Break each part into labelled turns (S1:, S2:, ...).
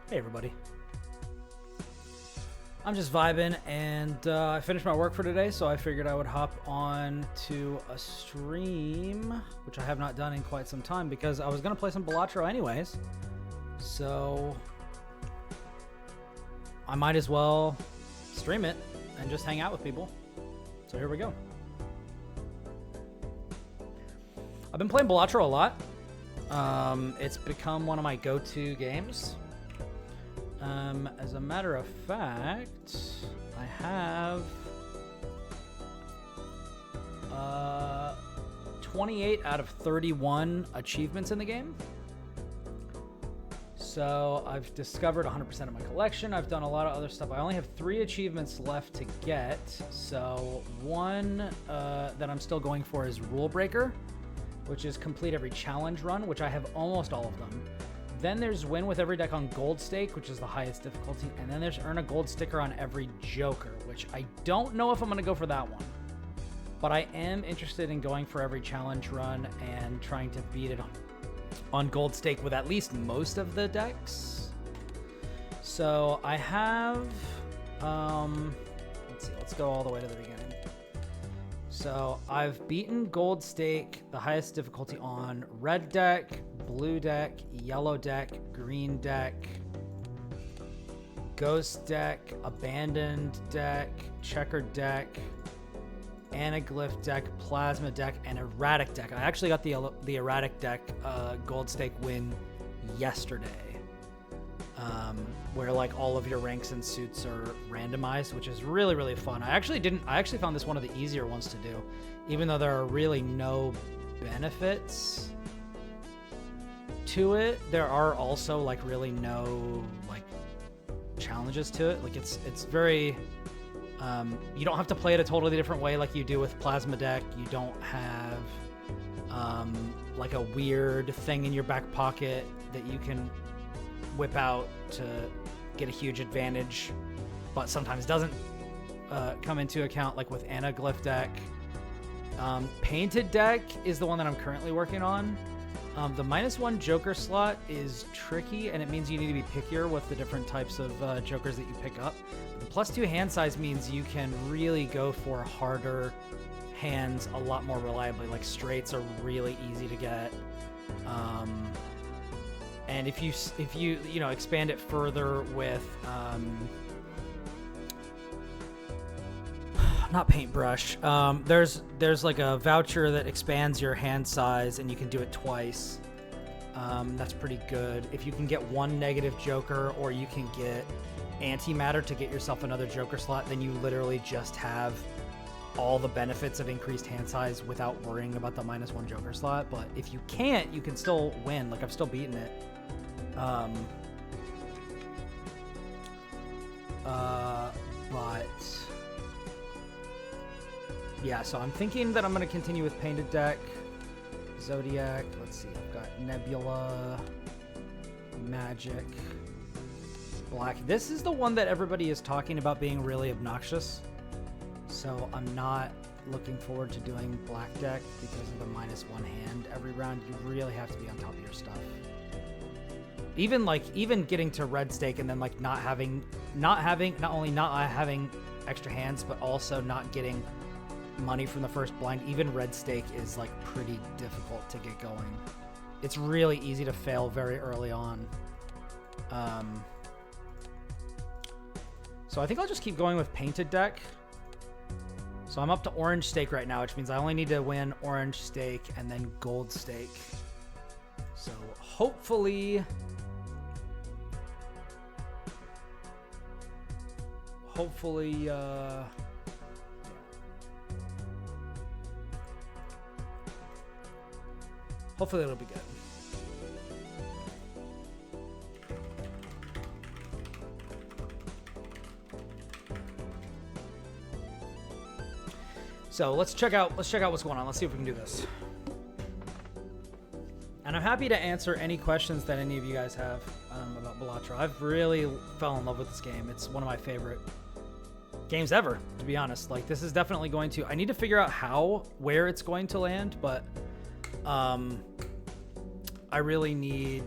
S1: Hey everybody. I'm just vibing, and I finished my work for today, so I figured I would hop on to a stream, which I have not done in quite some time because I was going to play some Balatro anyways. So I might as well stream it and just hang out with people. So here we go. I've been playing Balatro a lot. It's become one of my go-to games. As a matter of fact, I have 28 out of 31 achievements in the game. So I've discovered 100% of my collection. I've done a lot of other stuff. I only have 3 achievements left to get. So one that I'm still going for is Rule Breaker, which is complete every challenge run, which I have almost all of them. Then there's win with every deck on Gold Stake, which is the highest difficulty. And then there's earn a gold sticker on every Joker, which I don't know if I'm going to go for that one. But I am interested in going for every challenge run and trying to beat it on Gold Stake with at least most of the decks. So I have, let's see, let's go all the way to the beginning. So I've beaten Gold Stake, the highest difficulty on red deck, blue deck, yellow deck, green deck, ghost deck, abandoned deck, checkered deck, anaglyph deck, plasma deck, and erratic deck. I actually got the erratic deck Gold Stake win yesterday, where like all of your ranks and suits are randomized, which is really, really fun. I actually found this one of the easier ones to do, even though there are really no benefits to it. There are also like really no like challenges to it. Like it's very you don't have to play it a totally different way like you do with plasma deck. You don't have like a weird thing in your back pocket that you can whip out to get a huge advantage, but sometimes doesn't come into account, like with anaglyph deck. Painted deck is the one that I'm currently working on. The -1 Joker slot is tricky, and it means you need to be pickier with the different types of Jokers that you pick up. The +2 hand size means you can really go for harder hands a lot more reliably. Like straights are really easy to get. And if you expand it further with not paintbrush, there's like a voucher that expands your hand size and you can do it twice. That's pretty good. If you can get 1 negative Joker, or you can get antimatter to get yourself another Joker slot, then you literally just have all the benefits of increased hand size without worrying about the -1 Joker slot. But if you can't, you can still win. Like I've still beaten it. But yeah, so I'm thinking that I'm going to continue with painted deck, Zodiac. Let's see, I've got Nebula, Magic, Black. This is the one that everybody is talking about being really obnoxious. So I'm not looking forward to doing Black deck because of the -1 hand every round. You really have to be on top of your stuff. Even getting to red stake and then like not only not having extra hands, but also not getting money from the first blind. Even red stake is like pretty difficult to get going. It's really easy to fail very early on. So I think I'll just keep going with painted deck. So I'm up to orange stake right now, which means I only need to win orange stake and then gold stake. So hopefully it'll be good. So let's check out what's going on. Let's see if we can do this. And I'm happy to answer any questions that any of you guys have about Balatro. I've really fell in love with this game. It's one of my favorite games ever, to be honest. Like, this is definitely going to... I need to figure out where it's going to land, but I really need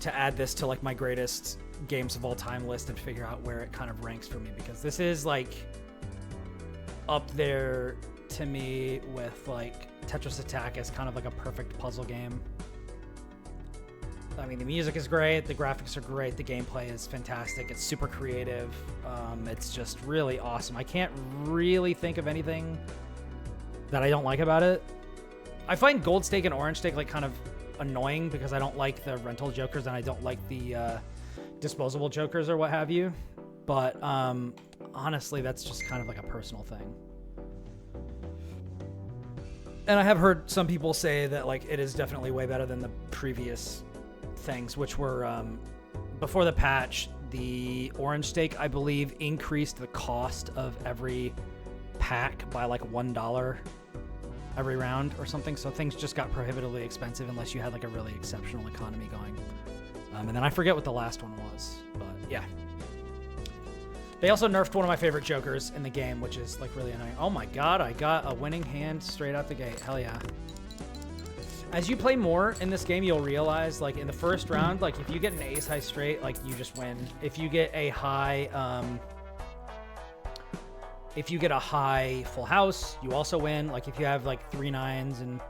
S1: to add this to like my greatest games of all time list and figure out where it kind of ranks for me, because this is like up there to me with like Tetris Attack as kind of like a perfect puzzle game. I mean, the music is great, the graphics are great, the gameplay is fantastic, it's super creative, it's just really awesome. I can't really think of anything that I don't like about it. I find Gold Stake and Orange Stake like kind of annoying because I don't like the rental jokers and I don't like the disposable jokers or what have you. But honestly, that's just kind of like a personal thing. And I have heard some people say that like it is definitely way better than the previous things, which were before the patch. The Orange Stake, I believe, increased the cost of every pack by like $1 every round or something, so things just got prohibitively expensive unless you had like a really exceptional economy going. And then I forget what the last one was, but yeah. They also nerfed one of my favorite jokers in the game, which is like really annoying. Oh my god, I got a winning hand straight out the gate. Hell yeah. As you play more in this game, you'll realize like in the first round, like if you get an ace high straight, like you just win. If you get a high full house, you also win. Like if you have like 3 9s and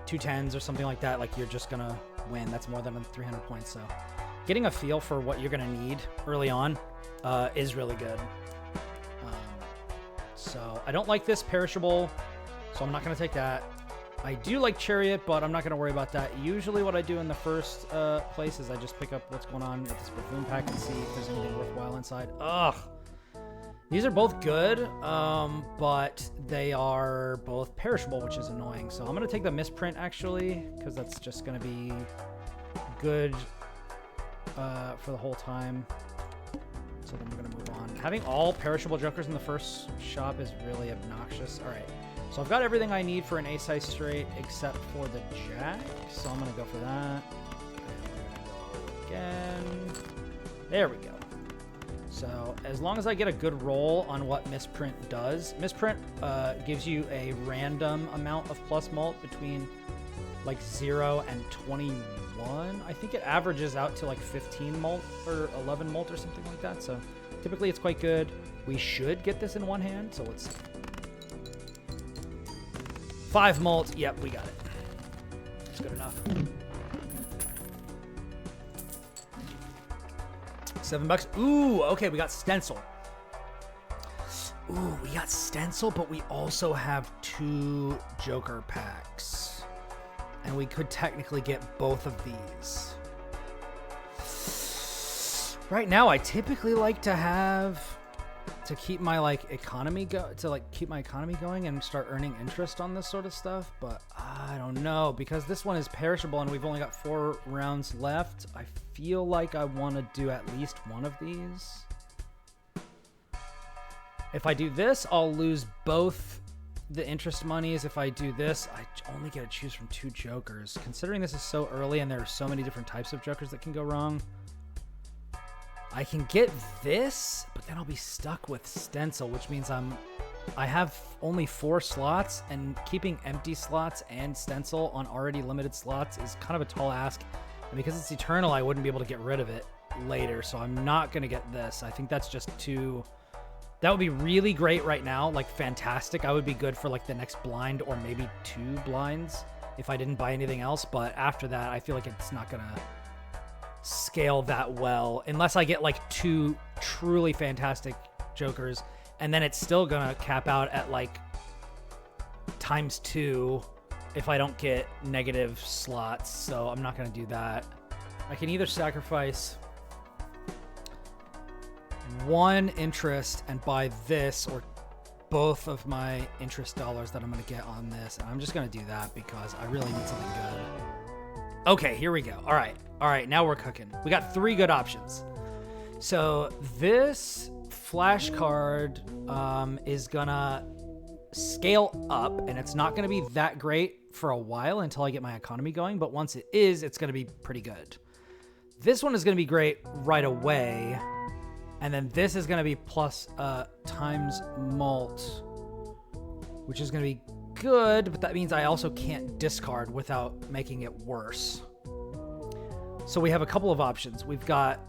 S1: 2 10s or something like that, like you're just gonna win. That's more than 300 points. So getting a feel for what you're gonna need early on is really good. So I don't like this perishable, so I'm not gonna take that. I do like Chariot, but I'm not gonna worry about that. Usually what I do in the first place is I just pick up what's going on with this Buffoon pack and see if there's anything worthwhile inside. Ugh. These are both good, but they are both perishable, which is annoying. So I'm going to take the misprint, actually, because that's just going to be good for the whole time. So then we're going to move on. Having all perishable jokers in the first shop is really obnoxious. All right, so I've got everything I need for an ace high straight except for the jack. So I'm going to go for that. And we're going to go again. There we go. So as long as I get a good roll on what Misprint does, Misprint gives you a random amount of plus mult between like 0 and 21. I think it averages out to like 15 mult or 11 mult or something like that. So typically it's quite good. We should get this in one hand. So let's see. 5 mult. Yep, we got it. It's good enough. $7. Ooh, okay, we got Stencil. Ooh, we got Stencil, but we also have 2 Joker packs. And we could technically get both of these. Right now, I typically like to keep my economy going and start earning interest on this sort of stuff, but I don't know, because this one is perishable and we've only got 4 rounds left. I feel like I want to do at least one of these. If I do this, I'll lose both the interest monies. If I do this, I only get to choose from 2 jokers. Considering this is so early and there are so many different types of jokers that can go wrong, I can get this, but then I'll be stuck with Stencil, which means I have only 4 slots, and keeping empty slots and Stencil on already limited slots is kind of a tall ask. And because it's eternal, I wouldn't be able to get rid of it later, so I'm not going to get this. I think that's just too... That would be really great right now, like fantastic. I would be good for like the next blind or maybe 2 blinds if I didn't buy anything else, but after that, I feel like it's not going to scale that well unless I get like 2 truly fantastic jokers, and then it's still gonna cap out at like ×2 if I don't get negative slots, so I'm not gonna do that. I can either sacrifice 1 interest and buy this, or both of my interest dollars that I'm gonna get on this, and I'm just gonna do that because I really need something good. Okay, here we go. All right, now we're cooking. We got 3 good options. So this flashcard is gonna scale up, and it's not gonna be that great for a while until I get my economy going, but once it is, it's gonna be pretty good. This one is gonna be great right away, and then this is gonna be plus times mult, which is gonna be good, but that means I also can't discard without making it worse. So we have a couple of options. We've got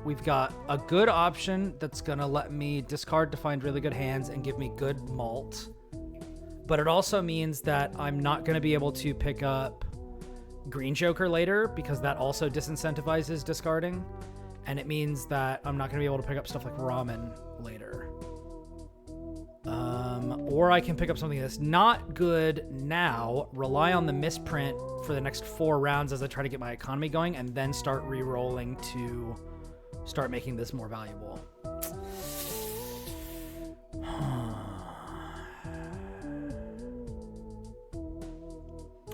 S1: a good option that's going to let me discard to find really good hands and give me good malt. But it also means that I'm not going to be able to pick up Green Joker later because that also disincentivizes discarding. And it means that I'm not going to be able to pick up stuff like Ramen later. Or I can pick up something that's not good now, rely on the misprint for the next 4 rounds as I try to get my economy going, and then start re-rolling to start making this more valuable.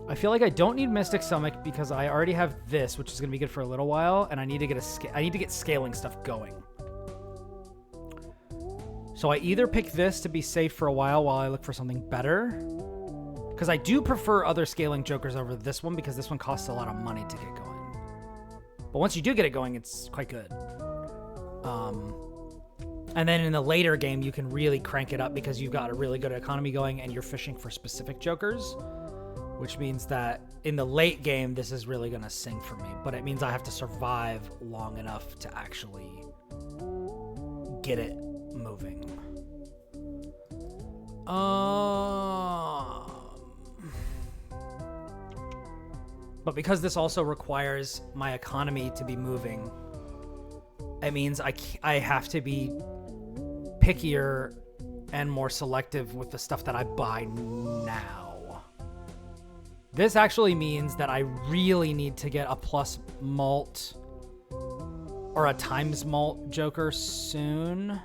S1: I feel like I don't need Mystic Stomach because I already have this, which is going to be good for a little while, and I need to get scaling stuff going. So I either pick this to be safe for a while I look for something better, because I do prefer other scaling jokers over this one because this one costs a lot of money to get going. But once you do get it going, it's quite good. And then in the later game, you can really crank it up because you've got a really good economy going and you're fishing for specific jokers, which means that in the late game, this is really going to sing for me. But it means I have to survive long enough to actually get it moving. But because this also requires my economy to be moving, it means I have to be pickier and more selective with the stuff that I buy now. This actually means that I really need to get a plus malt or a times malt joker soon.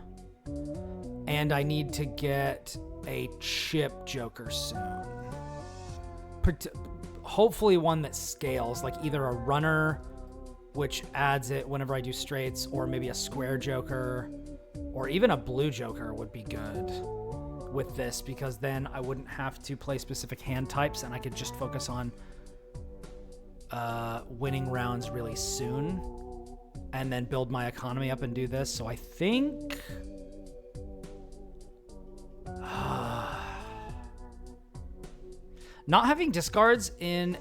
S1: And I need to get a chip joker soon. Hopefully one that scales, like either a runner, which adds it whenever I do straights, or maybe a square joker, or even a blue joker would be good with this, because then I wouldn't have to play specific hand types and I could just focus on winning rounds really soon and then build my economy up and do this. So I think not having discards in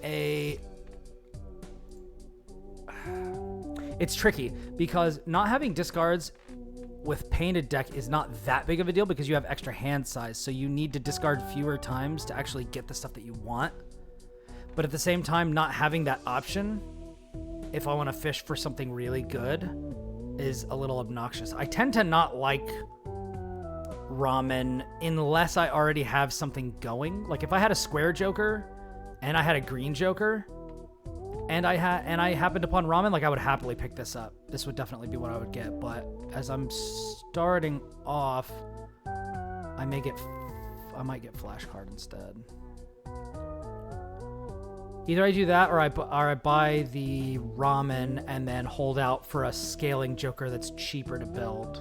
S1: it's tricky because not having discards with painted deck is not that big of a deal because you have extra hand size, so you need to discard fewer times to actually get the stuff that you want. But at the same time, not having that option, if I want to fish for something really good, is a little obnoxious. I tend to not like ramen unless I already have something going. Like if I had a square joker and I had a green joker and I happened upon ramen, like I would happily pick this up. This would definitely be what I would get. But as I'm starting off, I might get flashcard instead. Either I do that or I buy the ramen and then hold out for a scaling joker that's cheaper to build.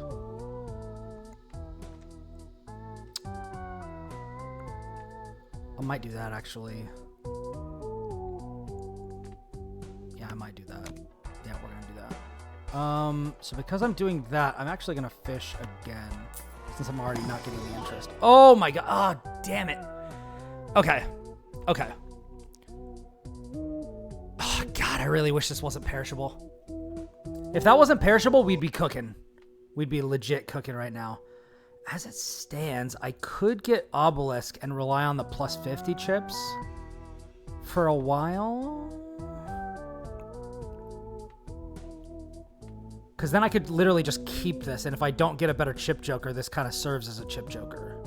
S1: I might do that actually. Yeah, I might do that. Yeah, we're gonna do that. So because I'm doing that, I'm actually gonna fish again since I'm already not getting the interest. Oh my god! Oh, damn it! Okay. Oh god, I really wish this wasn't perishable. If that wasn't perishable, we'd be cooking. We'd be legit cooking right now. As it stands, I could get Obelisk and rely on the plus 50 chips for a while. Because then I could literally just keep this, and if I don't get a better chip joker, this kind of serves as a chip joker.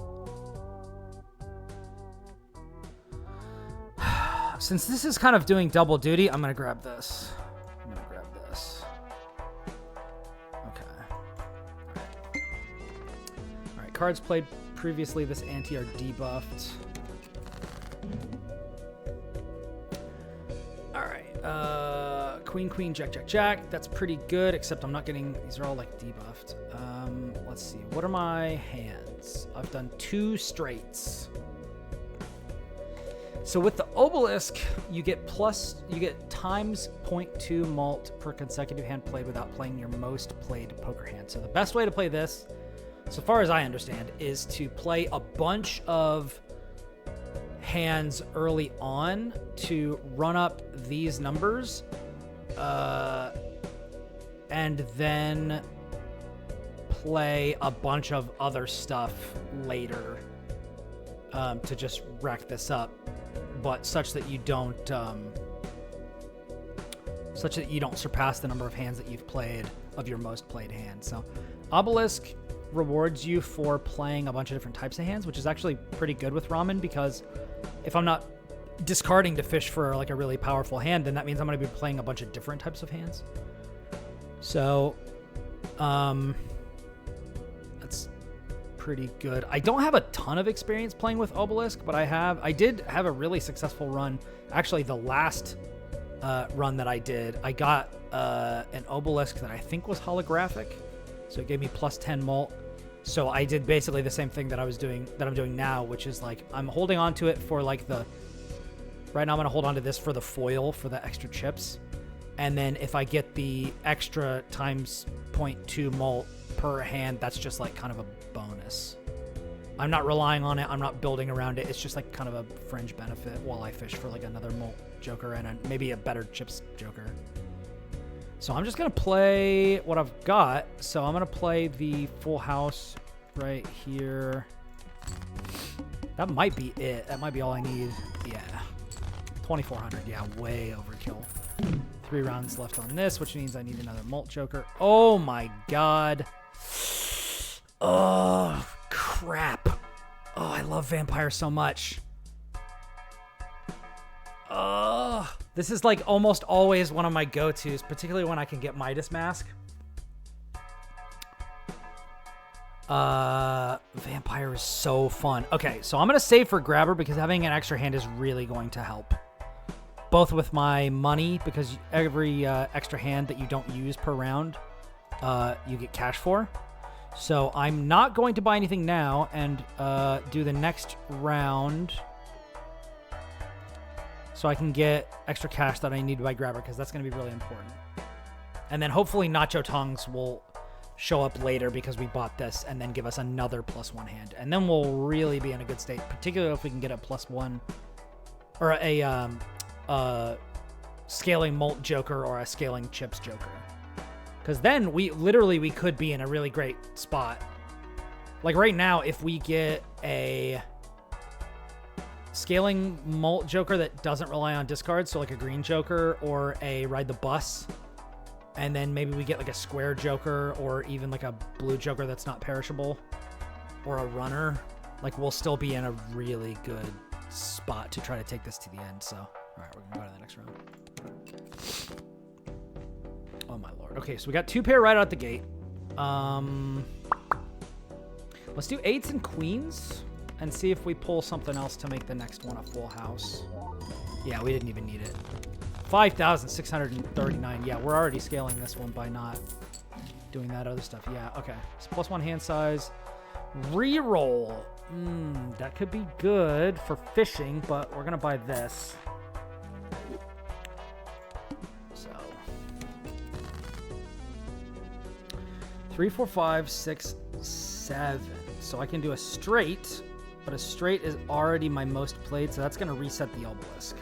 S1: Since this is kind of doing double duty, I'm going to grab this. Okay. All right, cards played previously this ante are debuffed. All right, queen, jack. That's pretty good, except I'm not getting, these are all like debuffed. Let's see, what are my hands? I've done 2 straights. So with the Obelisk, you get times 0.2 malt per consecutive hand played without playing your most played poker hand. So the best way to play this, so far as I understand, is to play a bunch of hands early on to run up these numbers and then play a bunch of other stuff later to just rack this up, but such that you don't surpass the number of hands that you've played of your most played hand. So Obelisk rewards you for playing a bunch of different types of hands, which is actually pretty good with Ramen, because if I'm not discarding to fish for like a really powerful hand, then that means I'm going to be playing a bunch of different types of hands. So that's pretty good. I don't have a ton of experience playing with Obelisk, but I did have a really successful run. Actually, the last run that I did, I got an Obelisk that I think was holographic, so it gave me plus 10 mult. So I did basically the same thing that I'm doing now, which is like I'm holding on to it for like right now I'm going to hold on to this for the foil for the extra chips. And then if I get the extra times 0.2 mult per hand, that's just like kind of a bonus. I'm not relying on it. I'm not building around it. It's just like kind of a fringe benefit while I fish for like another mult joker and maybe a better chips joker. So I'm just going to play what I've got. So I'm going to play the full house right here. That might be it. That might be all I need. Yeah. 2,400. Yeah, way overkill. 3 rounds left on this, which means I need another mult joker. Oh my god. Oh, crap. Oh, I love vampire so much. Oh, this is like almost always one of my go-tos, particularly when I can get Midas Mask. Vampire is so fun. Okay, so I'm going to save for Grabber because having an extra hand is really going to help. Both with my money, because every extra hand that you don't use per round, you get cash for. So I'm not going to buy anything now and do the next round so I can get extra cash that I need to buy Grabber, because that's going to be really important. And then hopefully Nacho Tongs will show up later because we bought this and then give us another +1 hand. And then we'll really be in a good state, particularly if we can get a +1 or a scaling mult joker or a scaling chips joker. Because then we could be in a really great spot. Like right now, if we get a scaling mult joker that doesn't rely on discards, so like a green joker or a ride the bus, and then maybe we get like a square joker or even like a blue joker that's not perishable, or a runner, like we'll still be in a really good spot to try to take this to the end. So, all right, we're gonna go to the next round. Oh my lord. Okay, so we got 2 pair right out the gate. Let's do 8s and queens and see if we pull something else to make the next one a full house. Yeah, we didn't even need it. 5,639. Yeah, we're already scaling this one by not doing that other stuff. Yeah, okay. So +1 hand size. Reroll. That could be good for fishing, but we're going to buy this. So 3, 4, 5, 6, 7. So I can do a straight, but a straight is already my most played, so that's going to reset the obelisk.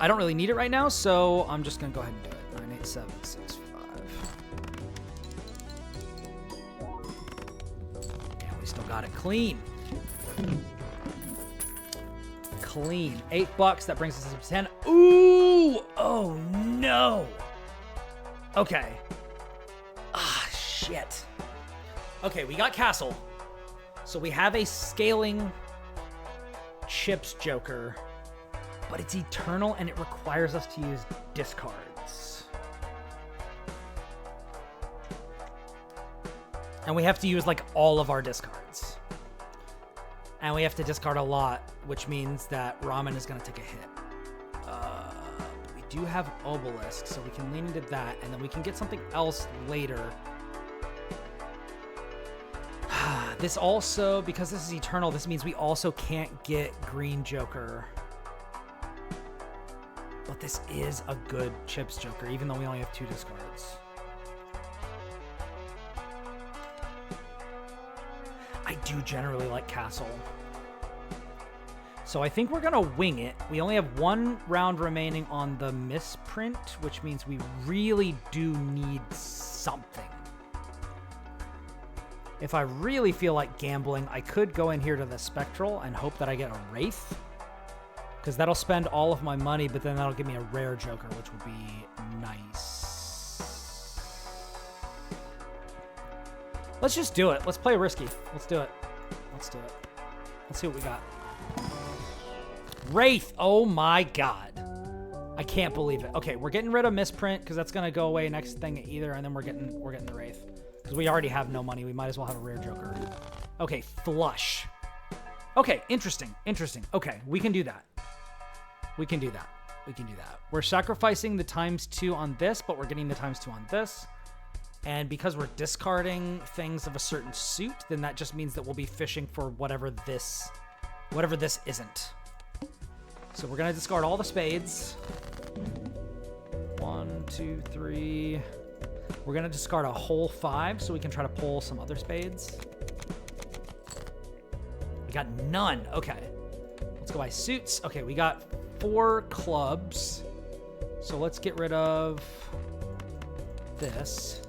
S1: I don't really need it right now, so I'm just going to go ahead and do it. 9, 8, 7, 6, 5. And we still got it clean. Clean. $8. That brings us to 10. Ooh! Oh, no! Okay. Ah, shit. Okay, we got Castle. So we have a scaling chips joker, but it's eternal and it requires us to use discards. And we have to use like all of our discards. And we have to discard a lot, which means that Ramen is going to take a hit. We do have Obelisk, so we can lean into that, and then we can get something else later. This also, because this is eternal, this means we also can't get Green Joker. But this is a good chips joker, even though we only have 2 discards. I do generally like Castle. So I think we're going to wing it. We only have 1 round remaining on the misprint, which means we really do need something. If I really feel like gambling, I could go in here to the Spectral and hope that I get a Wraith. Because that'll spend all of my money, but then that'll give me a rare Joker, which would be nice. Let's just do it. Let's play risky. Let's do it. Let's do it. Let's see what we got. Wraith. Oh my god. I can't believe it. Okay, we're getting rid of misprint because that's gonna go away next thing either, and then we're getting the Wraith. Because we already have no money. We might as well have a rare Joker. Okay, flush. Okay, interesting. Interesting. Okay, we can do that. We can do that. We can do that. We're sacrificing the ×2 on this, but we're getting the ×2 on this. And because we're discarding things of a certain suit, then that just means that we'll be fishing for whatever this isn't. So we're going to discard all the spades. 1, 2, 3. We're going to discard a whole 5 so we can try to pull some other spades. We got none. Okay. Let's go by suits. Okay, we got 4 clubs. So let's get rid of this.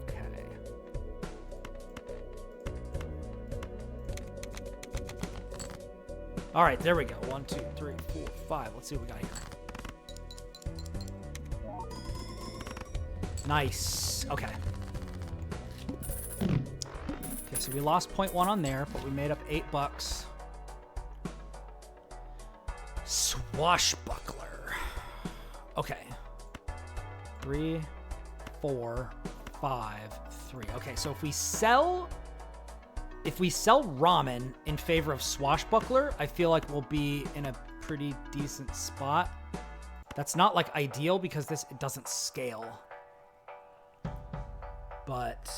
S1: Okay. All right, there we go. 1, 2, 3, 4, 5. Let's see what we got here. Nice. Okay. Okay, so we lost 0.1 on there, but we made up $8. Swashbuckler. Okay. 3, 4, 5, 3. Okay, so if we sell ramen in favor of Swashbuckler, I feel like we'll be in a pretty decent spot. That's not like ideal because it doesn't scale. But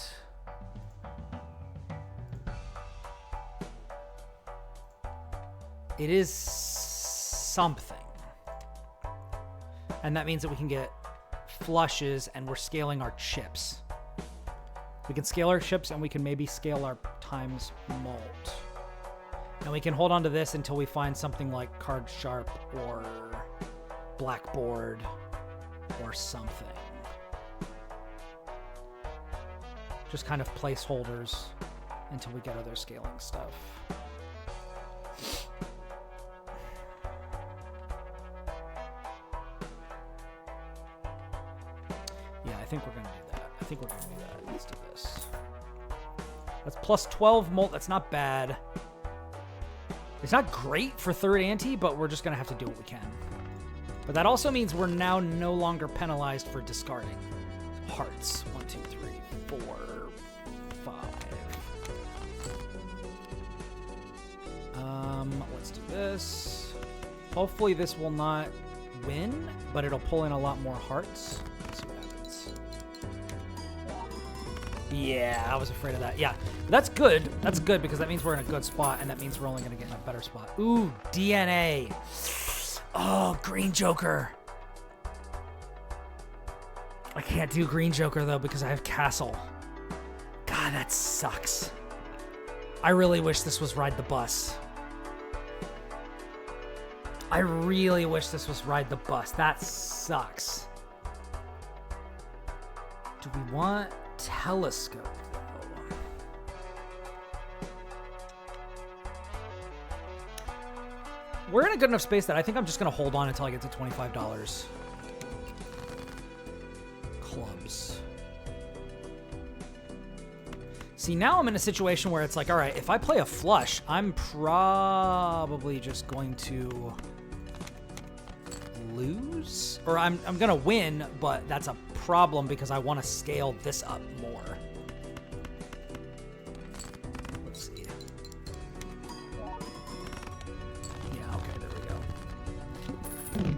S1: it is something. And that means that we can get flushes and we're scaling our chips. We can scale our chips and we can maybe scale our times malt. And we can hold on to this until we find something like Card Sharp or Blackboard or something. Just kind of placeholders until we get other scaling stuff. Yeah, I think we're going to do that. I think we're going to do that. Let's do this. That's plus 12 mult. That's not bad. It's not great for third ante, but we're just going to have to do what we can. But that also means we're now no longer penalized for discarding. Hearts. 1, 2, 3, 4, 5. Let's do this. Hopefully this will not win, but it'll pull in a lot more hearts. Let's see what happens. Yeah, I was afraid of that. Yeah, that's good. That's good because that means we're in a good spot, and that means we're only going to get in a better spot. Ooh, DNA. Oh, green Joker. I can't do green Joker, though, because I have Castle. God, that sucks. I really wish this was Ride the Bus. I really wish this was Ride the Bus. That sucks. Do we want Telescope, though? We're in a good enough space that I think I'm just going to hold on until I get to $25. Clubs. See, now I'm in a situation where it's like, all right, if I play a flush, I'm probably just going to lose. Or I'm going to win, but that's a problem because I want to scale this up more. Let's see. Yeah, okay, there we go.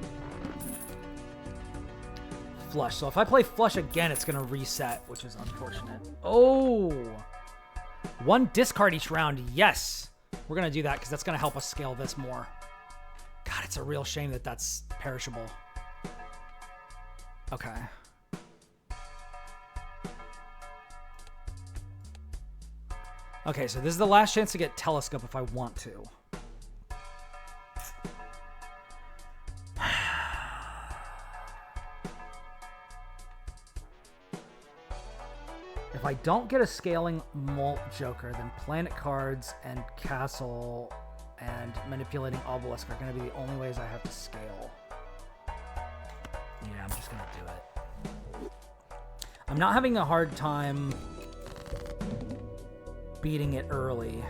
S1: Flush. So if I play flush again, it's going to reset, which is unfortunate. Oh! 1 discard each round. Yes! We're going to do that because that's going to help us scale this more. God, it's a real shame that that's perishable. Okay. Okay, so this is the last chance to get Telescope if I want to. If I don't get a scaling Molt Joker, then Planet Cards and Castle and Manipulating Obelisk are going to be the only ways I have to scale. Yeah, I'm just going to do it. I'm not having a hard time beating it early.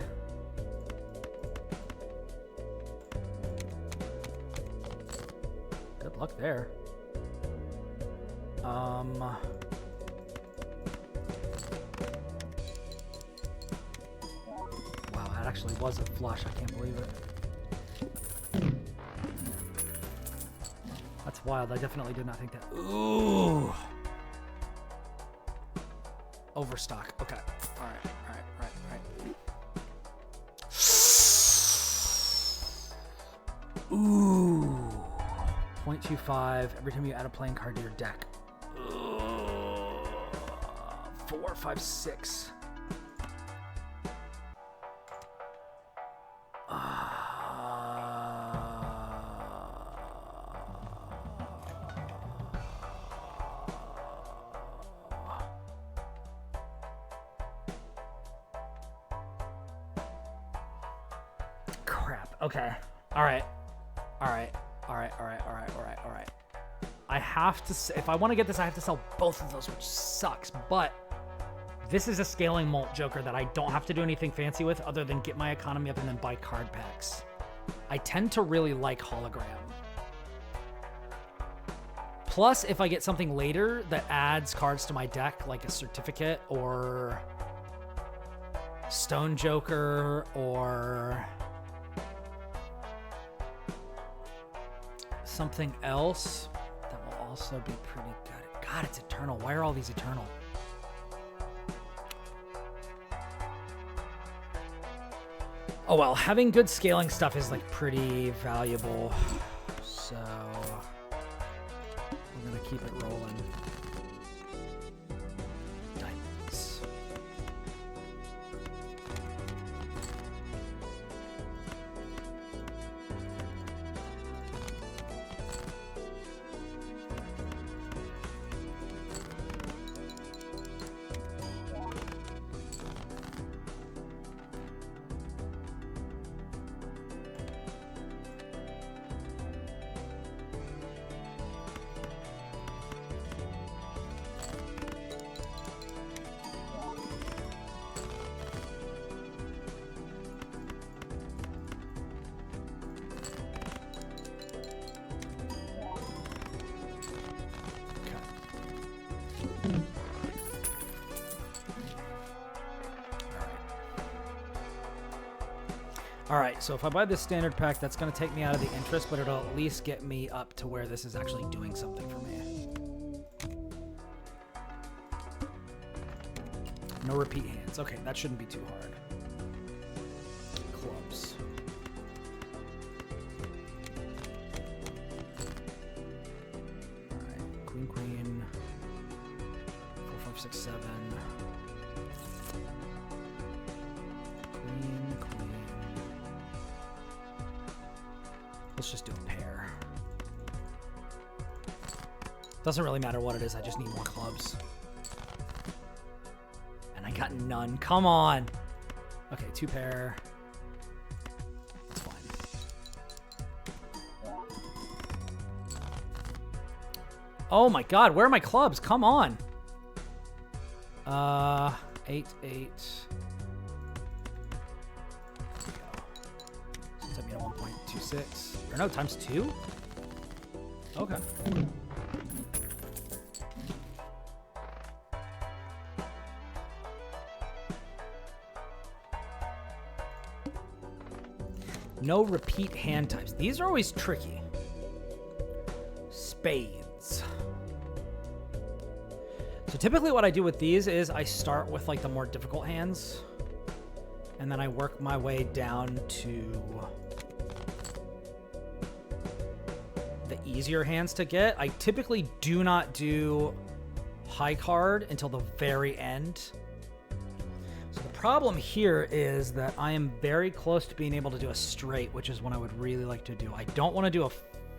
S1: Good luck there. Wow, that actually was a flush. I can't believe it. That's wild. I definitely did not think that. Ooh. Overstock. Okay. All right. Ooh. 0.25 every time you add a playing card to your deck. 4, 5, 6. Crap. Okay. All right. I have to, if I want to get this, I have to sell both of those, which sucks, but this is a scaling Molt Joker that I don't have to do anything fancy with other than get my economy up and then buy card packs. I tend to really like Hologram. Plus, if I get something later that adds cards to my deck, like a certificate or Stone Joker or something else, that will also be pretty good. God, it's Eternal. Why are all these Eternal? Oh well, having good scaling stuff is like pretty valuable. So we're gonna keep it rolling. Diamonds. Alright, so if I buy this standard pack, that's going to take me out of the interest, but it'll at least get me up to where this is actually doing something for me. No repeat hands. Okay, that shouldn't be too hard. Clubs. Alright, Queen, Queen. 4, 5, 6, 7. Queen, Queen. Let's just do a pair. Doesn't really matter what it is, I just need more clubs. And I got none. Come on. Okay, 2 pair. That's fine. Oh my god, where are my clubs? Come on. 8, 8. Set me at 1.26. Or no, times 2? Okay. No repeat hand types. These are always tricky. Spades. So typically what I do with these is I start with like the more difficult hands, and then I work my way down to the easier hands to get. I typically do not do high card until the very end. So the problem here is that I am very close to being able to do a straight, which is what I would really like to do. I don't want to do a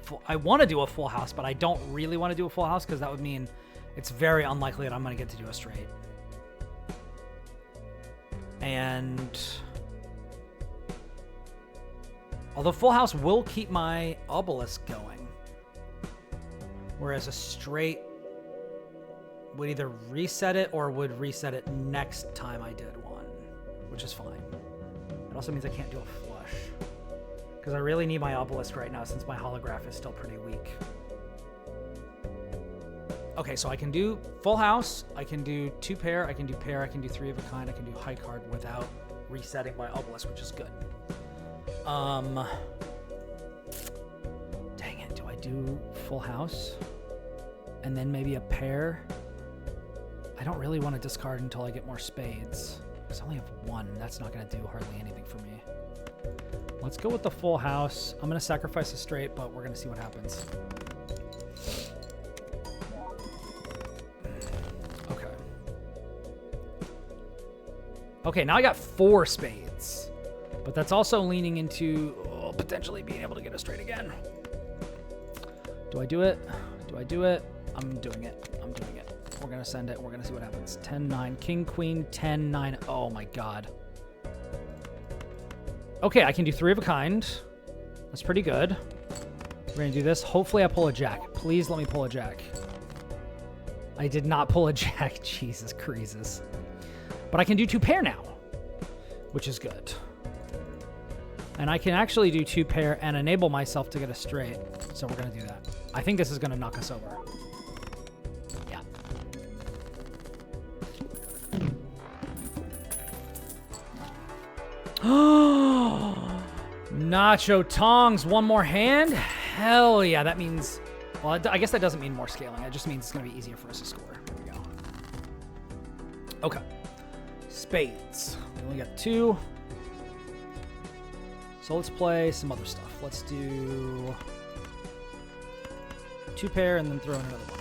S1: full, I want to do a full house, but I don't really want to do a full house because that would mean it's very unlikely that I'm going to get to do a straight. And although full house will keep my obelisk going, whereas a straight would either reset it or would reset it next time I did one, which is fine. It also means I can't do a flush because I really need my obelisk right now since my holograph is still pretty weak. Okay, so I can do full house, I can do 2 pair, I can do pair, I can do 3 of a kind, I can do high card without resetting my obelisk, which is good. Dang it, do I do full house and then maybe a pair? I don't really want to discard until I get more spades because I only have 1. That's not going to do hardly anything for me. Let's go with the full house. I'm going to sacrifice a straight, but we're going to see what happens. Okay, now I got 4 spades, but that's also leaning into potentially being able to get a straight again. Do I do it? Do I do it? I'm doing it. I'm doing it. We're going to send it. We're going to see what happens. 10-9, king, queen, 10-9. Oh my God. Okay, I can do 3 of a kind. That's pretty good. We're going to do this. Hopefully I pull a jack. Please let me pull a jack. I did not pull a jack. Jesus Christ. But I can do 2 pair now, which is good. And I can actually do 2 pair and enable myself to get a straight. So we're going to do that. I think this is going to knock us over. Yeah. Nacho Tongs, 1 more hand? Hell yeah, that means... Well, I guess that doesn't mean more scaling. It just means it's going to be easier for us to score. There we go. Okay. Spades. We only got 2. So let's play some other stuff. Let's do 2 pair and then throw in another one.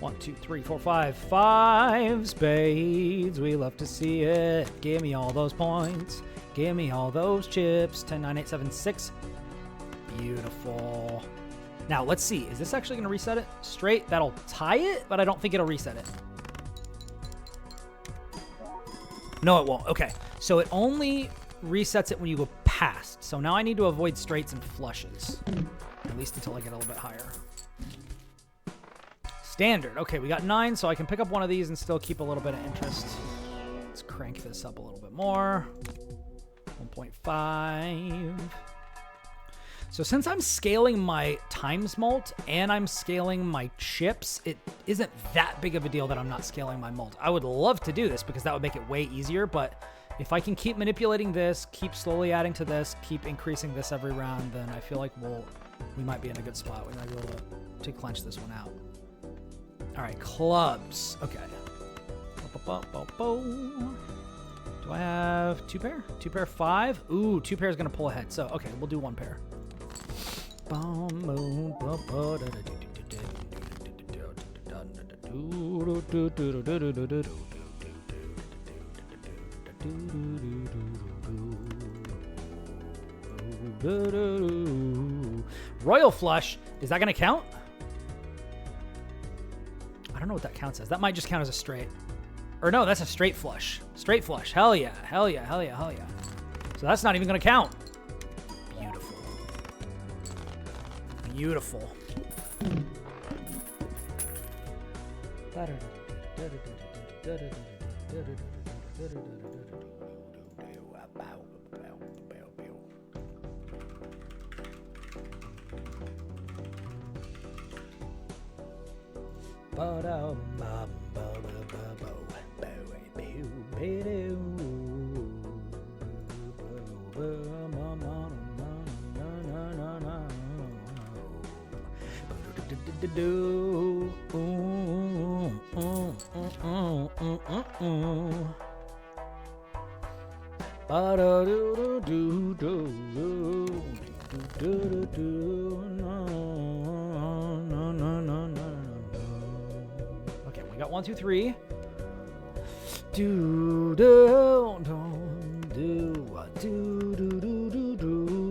S1: One, two, three, four, 5. 5 spades. We love to see it. Give me all those points. Give me all those chips. 10, 9, 8, 7, 6. Beautiful. Now, let's see. Is this actually going to reset it? Straight. That'll tie it, but I don't think it'll reset it. No, it won't. Okay. So it only resets it when you go past. So now I need to avoid straights and flushes. At least until I get a little bit higher. Standard. Okay, we got 9, so I can pick up one of these and still keep a little bit of interest. Let's crank this up a little bit more. 1.5. So since I'm scaling my times mult and I'm scaling my chips, it isn't that big of a deal that I'm not scaling my mult. I would love to do this because that would make it way easier, but if I can keep manipulating this, keep slowly adding to this, keep increasing this every round, then I feel like we might be in a good spot. We might be able to clench this one out. All right, clubs. Okay. Do I have 2 pair? 2 pair, 5. Ooh, 2 pair is gonna pull ahead. So okay, we'll do 1 pair. Royal flush. Is that gonna count? I don't know what that counts as. That might just count as a straight. Or no, that's a straight flush. Straight flush. Hell yeah. Hell yeah. Hell yeah. Hell yeah. So that's not even going to count. Beautiful. Beautiful. Okay, we got 1, 2, 3. Do do do do do do do do do do.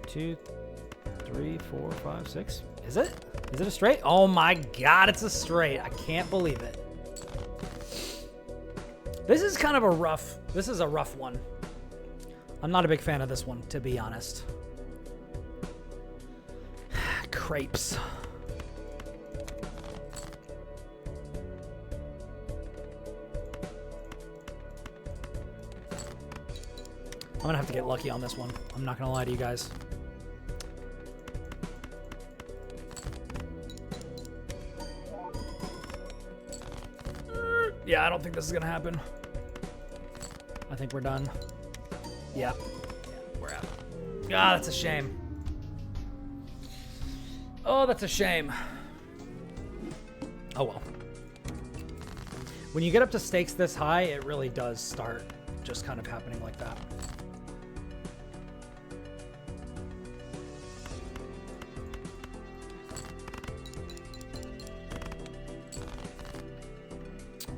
S1: Two, 3, 4, 5, 6. Is it? Is it a straight? Oh my god, it's a straight. I can't believe it. This is kind of a rough. This is a rough one. I'm not a big fan of this one, to be honest. Crepes. I'm gonna have to get lucky on this one. I'm not gonna lie to you guys. Yeah, I don't think this is gonna happen. I think we're done. Yeah, we're out. Ah, that's a shame. Oh, that's a shame. Oh well. When you get up to stakes this high, it really does start just kind of happening like that.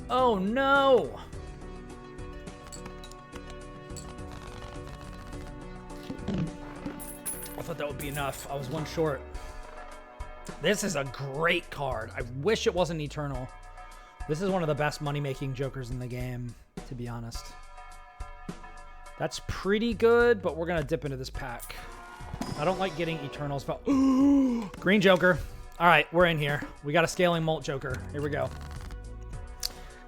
S1: Oh no! I thought that would be enough. I was one short. This is a great card. I wish it wasn't Eternal. This is one of the best money-making jokers in the game, to be honest. That's pretty good, but we're going to dip into this pack. I don't like getting Eternals, but... Green Joker. All right, we're in here. We got a Scaling Molt Joker. Here we go.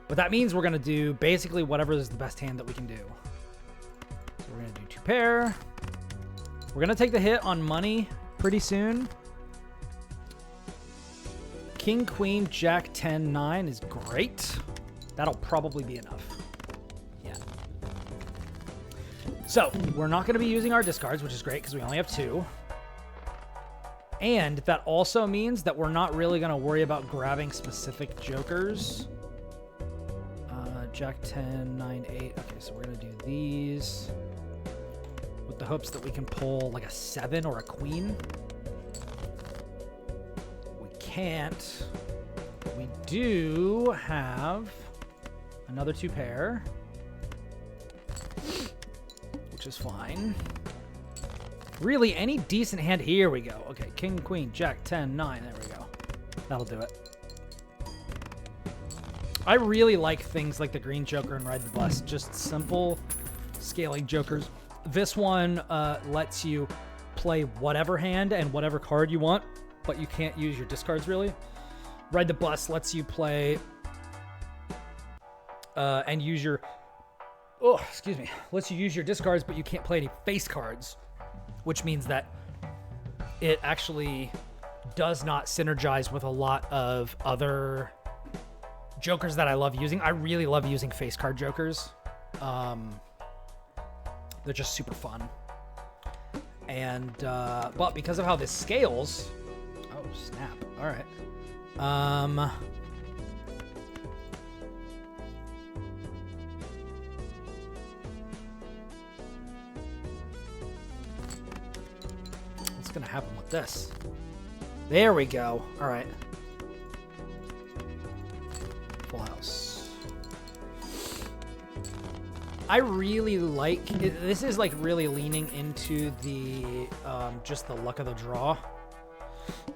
S1: But that means we're going to do basically whatever is the best hand that we can do. So we're going to do 2 pair. We're going to take the hit on money pretty soon. King, Queen, Jack, 10, 9 is great. That'll probably be enough. Yeah. So we're not going to be using our discards, which is great because we only have 2. And that also means that we're not really going to worry about grabbing specific jokers. Jack 10, 9, 8. Okay, so we're going to do these with the hopes that we can pull like a 7 or a queen. We can't. We do have another 2 pair, which is fine. Really, any decent hand. Here we go. Okay, King, Queen, Jack 10, 9. There we go. That'll do it. I really like things like the Green Joker and Ride the Bus. Just simple scaling jokers. This one lets you play whatever hand and whatever card you want, but you can't use your discards really. Ride the Bus lets you play and use your... Oh, excuse me. Lets you use your discards, but you can't play any face cards, which means that it actually does not synergize with a lot of other... jokers that I love using. I really love using face card jokers. They're just super fun. And, but because of how this scales... Oh, snap. All right. What's going to happen with this? There we go. All right. Full house. I really like this is like really leaning into the just the luck of the draw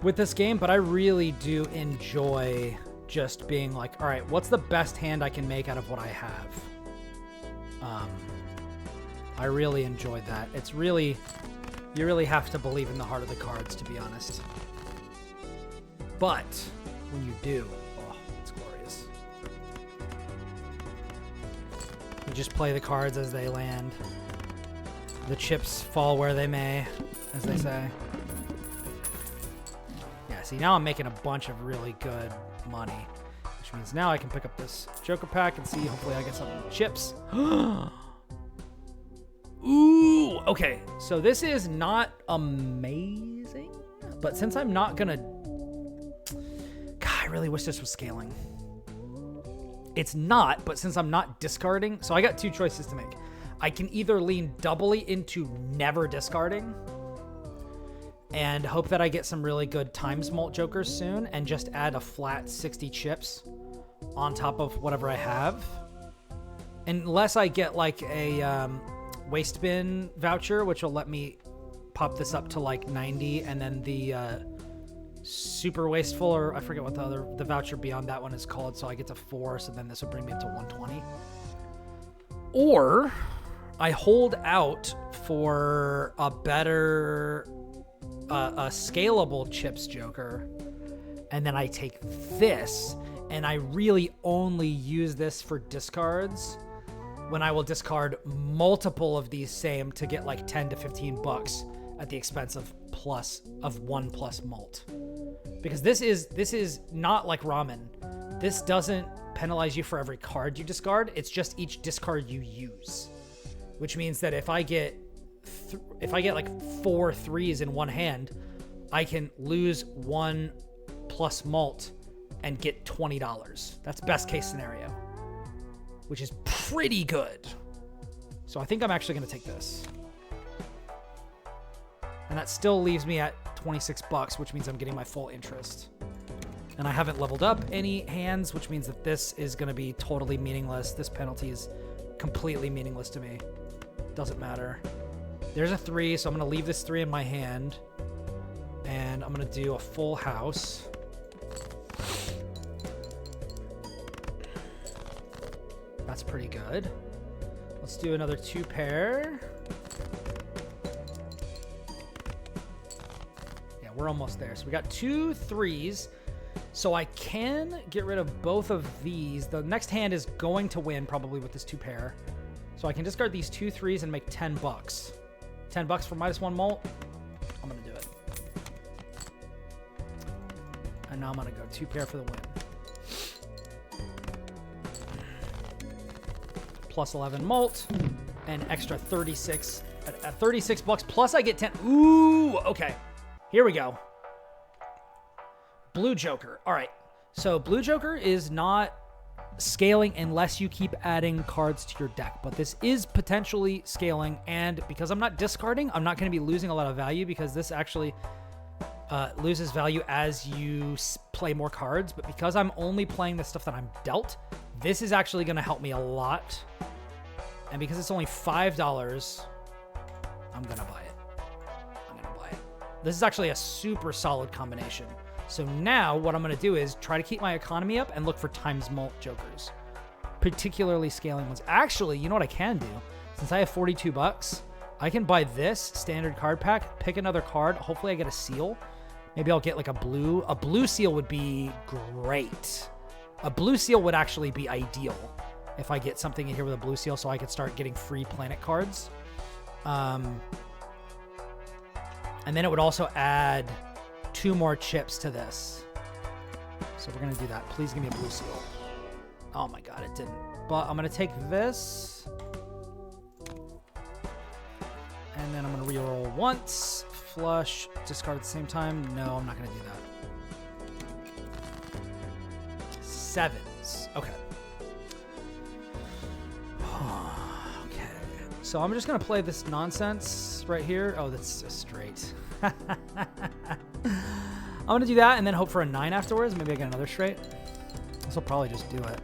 S1: with this game, but I really do enjoy just being like, all right, what's the best hand I can make out of what I have? I really enjoyed that. It's really, you really have to believe in the heart of the cards, to be honest. But when you do, oh, it's glorious. You just play the cards as they land. The chips fall where they may, as they say. Yeah, see, now I'm making a bunch of really good money, which means now I can pick up this Joker pack and see, hopefully I get some chips. Ooh, okay. So this is not amazing, but since I'm not gonna... God, I really wish this was scaling. It's not, but since I'm not discarding... So I got two choices to make. I can either lean doubly into never discarding and hope that I get some really good times mult jokers soon and just add a flat 60 chips on top of whatever I have. Unless I get like a waste bin voucher, which will let me pop this up to like 90, and then the super wasteful, or I forget what the voucher beyond that one is called, so I get to 4, so then this would bring me up to 120. Or I hold out for a better a scalable chips joker, and then I take this, and I really only use this for discards when I will discard multiple of these same to get like 10 to 15 bucks at the expense of 1 plus mult. Because this is not like ramen. This doesn't penalize you for every card you discard. It's just each discard you use, which means that if I get like 4 threes in one hand, I can lose 1 plus mult and get $20. That's best case scenario, which is pretty good. So I think I'm actually going to take this. And that still leaves me at 26 bucks, which means I'm getting my full interest. And I haven't leveled up any hands, which means that this is going to be totally meaningless. This penalty is completely meaningless to me. Doesn't matter. There's a 3, so I'm going to leave this 3 in my hand. And I'm going to do a full house. That's pretty good. Let's do another 2 pair. Yeah, we're almost there. So we got 2 3s. So I can get rid of both of these. The next hand is going to win probably with this 2 pair. So I can discard these 2 3s and make 10 bucks. 10 bucks for -1 mult. I'm going to do it. And now I'm going to go 2 pair for the win. Plus 11 mult and extra 36 at 36 bucks. Plus I get 10. Ooh, okay. Here we go. Blue Joker. All right. So Blue Joker is not scaling unless you keep adding cards to your deck, but this is potentially scaling, and because I'm not discarding, I'm not going to be losing a lot of value, because this actually loses value as you play more cards, but because I'm only playing the stuff that I'm dealt, this is actually going to help me a lot, and because it's only $5, I'm going to buy it. This is actually a super solid combination. So now what I'm going to do is try to keep my economy up and look for times mult jokers, particularly scaling ones. Actually, you know what I can do? Since I have 42 bucks, I can buy this standard card pack, pick another card. Hopefully I get a seal. Maybe I'll get like a blue. A blue seal would be great. A blue seal would actually be ideal if I get something in here with a blue seal, so I could start getting free planet cards. And then it would also add 2 more chips to this. So we're going to do that. Please give me a blue seal. Oh my god, it didn't. But I'm going to take this. And then I'm going to reroll once. Flush. Discard at the same time. No, I'm not going to do that. 7s. Okay. Okay. So I'm just going to play this nonsense right here. Oh, that's so straight. I'm going to do that and then hope for a 9 afterwards. Maybe I get another straight. This will probably just do it.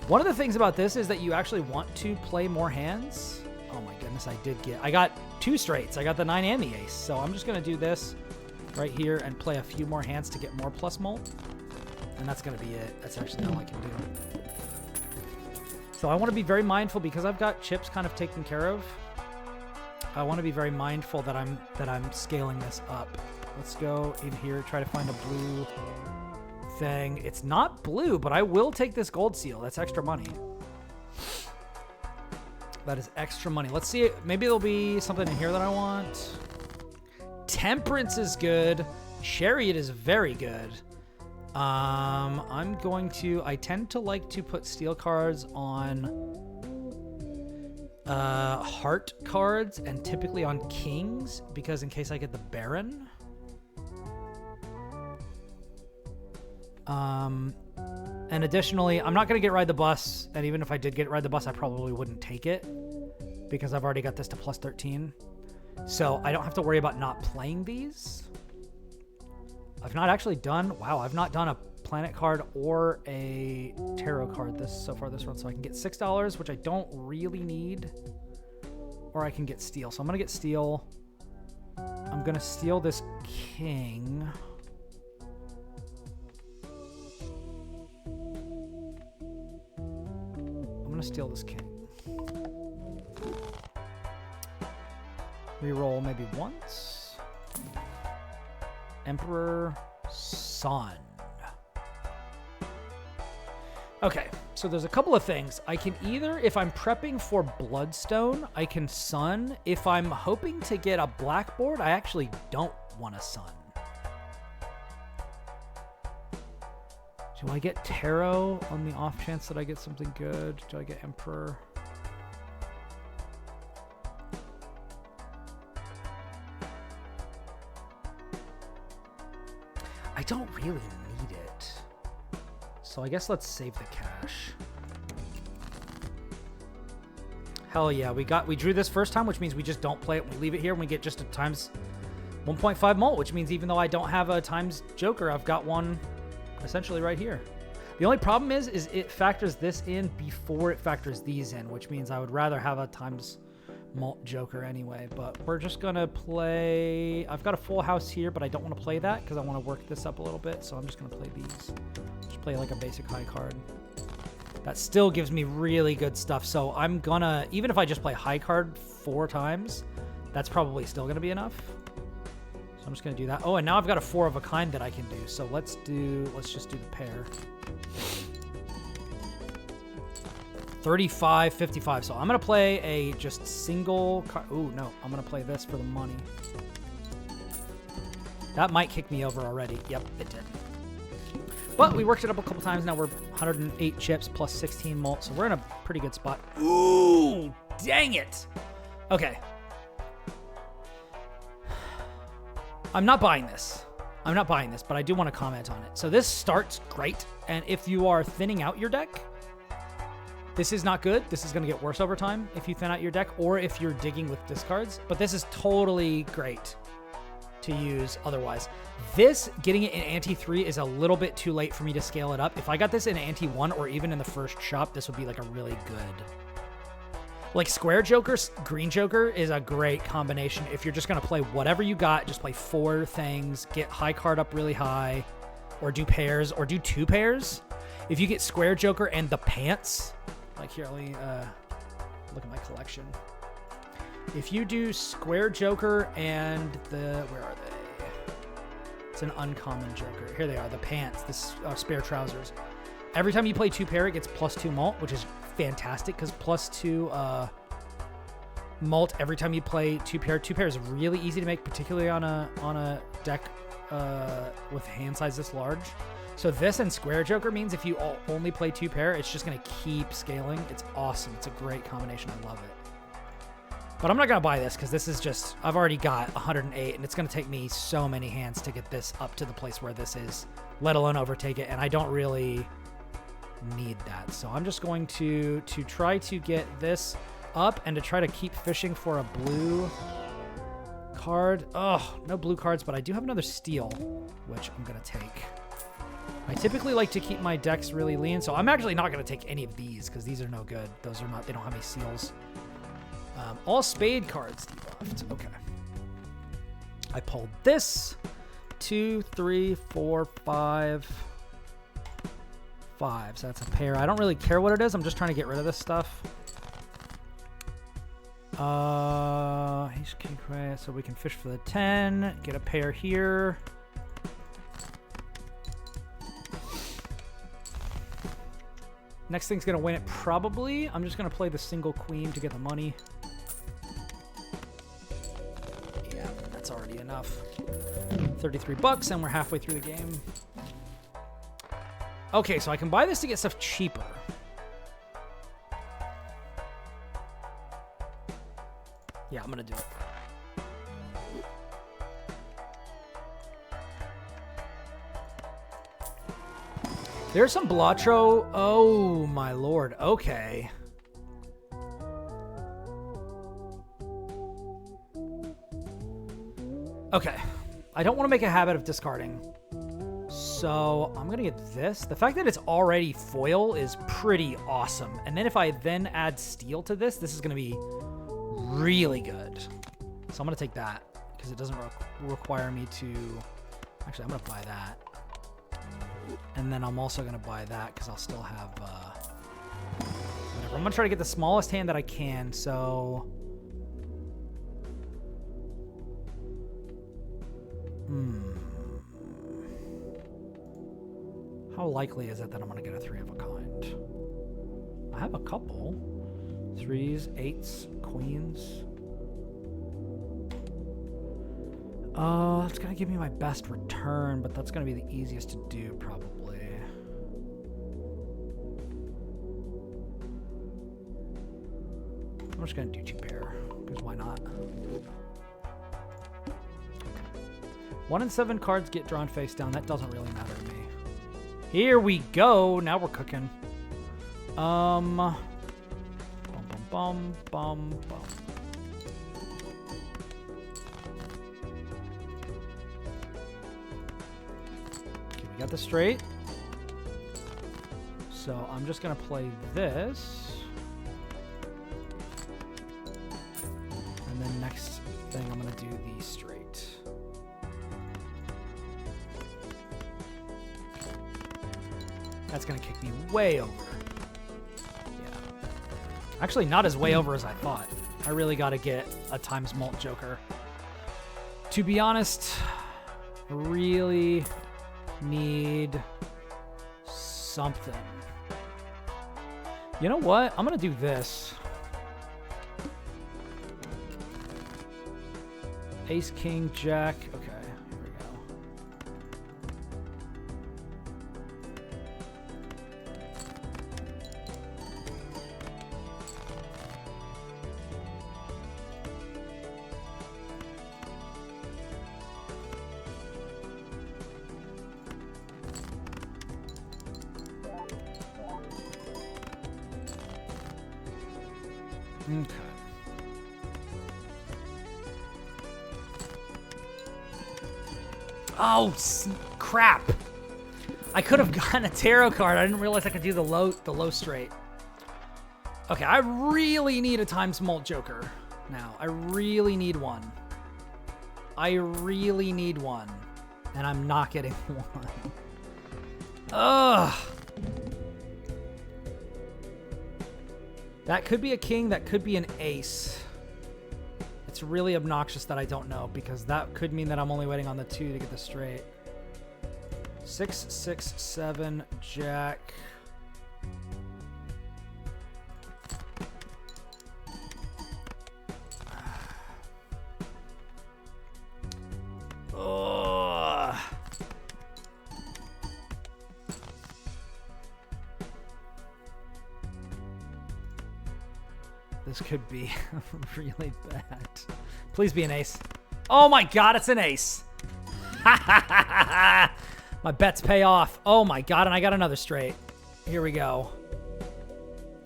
S1: One of the things about this is that you actually want to play more hands. Oh my goodness, I got 2 straights. I got the 9 and the ace. So I'm just going to do this right here and play a few more hands to get more plus mult. And that's going to be it. That's actually all I can do. So I want to be very mindful, because I've got chips kind of taken care of. I want to be very mindful that I'm scaling this up. Let's go in here, try to find a blue thing. It's not blue, but I will take this gold seal. That's extra money. That is extra money. Let's see. Maybe there'll be something in here that I want. Temperance is good. Chariot is very good. I'm going to... I tend to like to put steel cards on heart cards and typically on kings because in case I get the Baron. And additionally, I'm not going to get ride the bus, and even if I did get ride the bus, I probably wouldn't take it because I've already got this to plus 13. So I don't have to worry about not playing these. I've not actually done... Wow, I've not done a planet card or a tarot card so far this run, so I can get $6, which I don't really need, or I can get steel. So I'm going to get steel. I'm going to steal this king. I'm going to steal this king. Reroll maybe once. Emperor, Sun. Okay, so there's a couple of things. I can either, if I'm prepping for Bloodstone, I can Sun. If I'm hoping to get a blackboard, I actually don't want a Sun. Do I get Tarot on the off chance that I get something good? Do I get Emperor? I don't really need it. So I guess let's save the cash. Hell yeah, we drew this first time, which means we just don't play it. We leave it here and we get just a times 1.5 mult, which means even though I don't have a times joker, I've got one essentially right here. The only problem is it factors this in before it factors these in, which means I would rather have a times mult joker anyway, but we're just gonna play... I've got a full house here, but I don't want to play that because I want to work this up a little bit, so I'm just gonna play these. Just play like a basic high card. That still gives me really good stuff, so I'm gonna... Even if I just play high card 4 times, that's probably still gonna be enough. So I'm just gonna do that. Oh, and now I've got a 4 of a kind that I can do, so let's just do the pair. 35, 55. So I'm going to play a just single card. Ooh, no. I'm going to play this for the money. That might kick me over already. Yep, it did. But we worked it up a couple times. Now we're 108 chips plus 16 mult. So we're in a pretty good spot. Ooh, dang it. Okay. I'm not buying this. I'm not buying this, but I do want to comment on it. So this starts great. And if you are thinning out your deck, this is not good. This is going to get worse over time if you thin out your deck or if you're digging with discards. But this is totally great to use otherwise. This, getting it in ante 3 is a little bit too late for me to scale it up. If I got this in ante 1 or even in the first shop, this would be like a really good... Like Square Joker, Green Joker is a great combination. If you're just going to play whatever you got, just play 4 things, get high card up really high, or do pairs, or do 2 pairs. If you get Square Joker and the pants... Like here, let me look at my collection. If you do Square Joker and the... Where are they? It's an uncommon Joker. Here they are, the pants, the spare trousers. Every time you play 2 pair, it gets plus 2 mult, which is fantastic because plus 2 mult every time you play 2 pair. 2 pair is really easy to make, particularly on a deck with hand size this large. So this and Square Joker means if you only play 2 pair, it's just going to keep scaling. It's awesome. It's a great combination. I love it. But I'm not going to buy this because this is just... I've already got 108, and it's going to take me so many hands to get this up to the place where this is, let alone overtake it, and I don't really need that. So I'm just going to try to get this up and to try to keep fishing for a blue card. Oh, no blue cards, but I do have another steel, which I'm going to take. I typically like to keep my decks really lean, so I'm actually not going to take any of these because these are no good. Those are not, they don't have any seals. All spade cards left. Okay. I pulled this. 2, 3, 4, 5. 5. So that's a pair. I don't really care what it is. I'm just trying to get rid of this stuff. So we can fish for the 10. Get a pair here. Next thing's going to win it probably. I'm just going to play the single queen to get the money. Yeah, that's already enough. 33 bucks, and we're halfway through the game. Okay, so I can buy this to get stuff cheaper. Yeah, I'm going to do it. There's some Balatro. Oh, my lord. Okay. Okay. I don't want to make a habit of discarding. So I'm going to get this. The fact that it's already foil is pretty awesome. And then if I then add steel to this, this is going to be really good. So I'm going to take that because it doesn't require me to... Actually, I'm going to buy that. And then I'm also going to buy that because I'll still have... whatever. I'm going to try to get the smallest hand that I can, so... How likely is it that I'm going to get a 3 of a kind? I have a couple. 3s, 8s, queens. It's going to give me my best return, but that's going to be the easiest to do, probably. I'm just going to do 2 pair, because why not? 1 in 7 cards get drawn face down. That doesn't really matter to me. Here we go. Now we're cooking. Bum, bum, bum, bum, bum. Okay, we got this straight. So I'm just going to play this. And then next thing, I'm going to do the straight. That's going to kick me way over. Yeah. Actually, not as way over as I thought. I really got to get a times mult joker. To be honest, I really need something. You know what? I'm going to do this. Ace, king, jack. Okay. Okay. Oh, crap. I could have gotten a tarot card. I didn't realize I could do the low straight. Okay, I really need a times mult joker now. I really need one. I really need one. And I'm not getting one. Ugh. That could be a king. That could be an ace. It's really obnoxious that I don't know, because that could mean that I'm only waiting on the 2 to get this straight. 6, 6, 7, jack. Ugh. This could be really bad. Please be an ace. Oh my god, it's an ace. My bets pay off. Oh my god, and I got another straight. Here we go.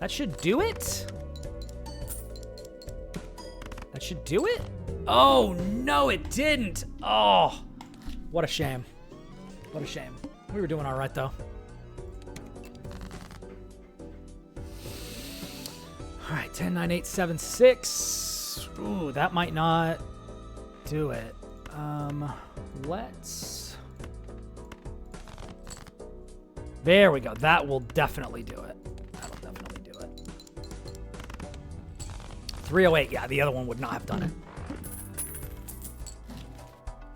S1: That should do it? That should do it? Oh, no, it didn't. Oh, what a shame. What a shame. We were doing all right, though. All right, 10, 9, 8, 7, 6. Ooh, that might not do it. Let's... There we go. That will definitely do it. That'll definitely do it. 308. Yeah, the other one would not have done it.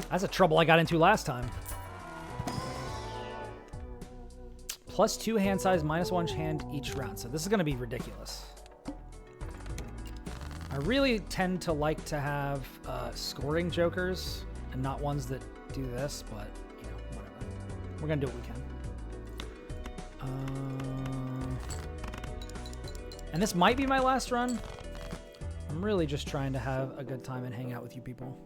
S1: That's a trouble I got into last time. +2 hand size, -1 hand each round. So this is going to be ridiculous. I really tend to like to have scoring jokers and not ones that do this, but, you know, whatever. We're going to do what we can. And this might be my last run. I'm really just trying to have a good time and hang out with you people.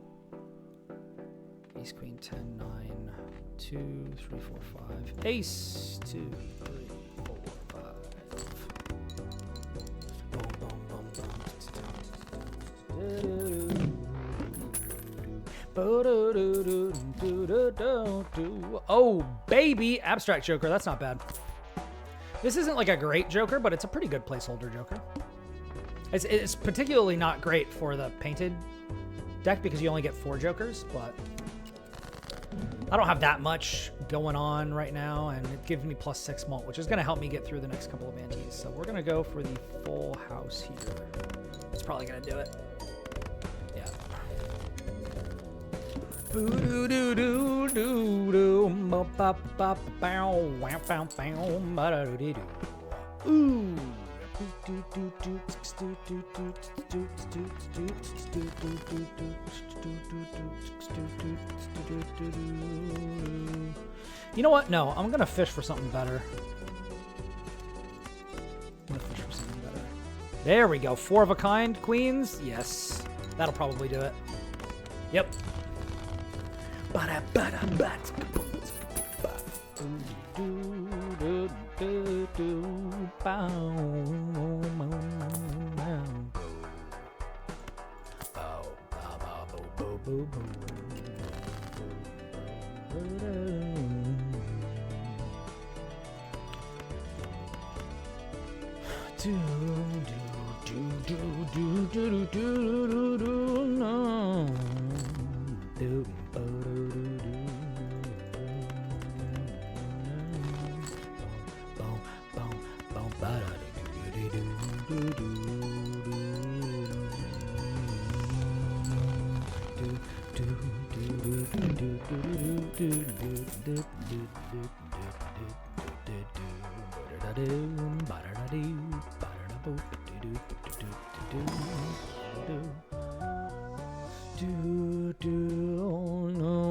S1: Ace, queen, 10, 9, 2, 3, 4, 5. Ace, 2, 3, 4, 5. Boom, boom, boom, boom. Oh, baby. Abstract Joker. That's not bad. This isn't like a great Joker, but it's a pretty good placeholder Joker. It's particularly not great for the painted deck because you only get 4 Jokers, but I don't have that much going on right now, and it gives me +6 mult, which is going to help me get through the next couple of antes. So we're going to go for the full house here. It's probably going to do it. Yeah. Ooh. You know what? No, I'm gonna fish for something better. There we go. 4 of a kind, queens. Yes, that'll probably do it. Yep.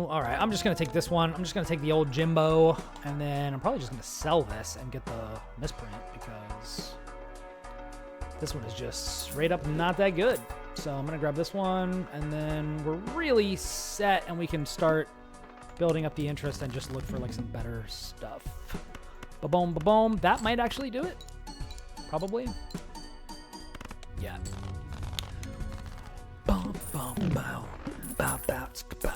S1: All right, I'm just gonna take this one. I'm just gonna take the old Jimbo, and then I'm probably just gonna sell this and get the misprint because this one is just straight up not that good. So I'm gonna grab this one, and then we're really set, and we can start building up the interest and just look for like some better stuff. Ba-boom, ba-boom. That might actually do it. Probably. Yeah. Bum, bum, bow. Bow, bow, bow.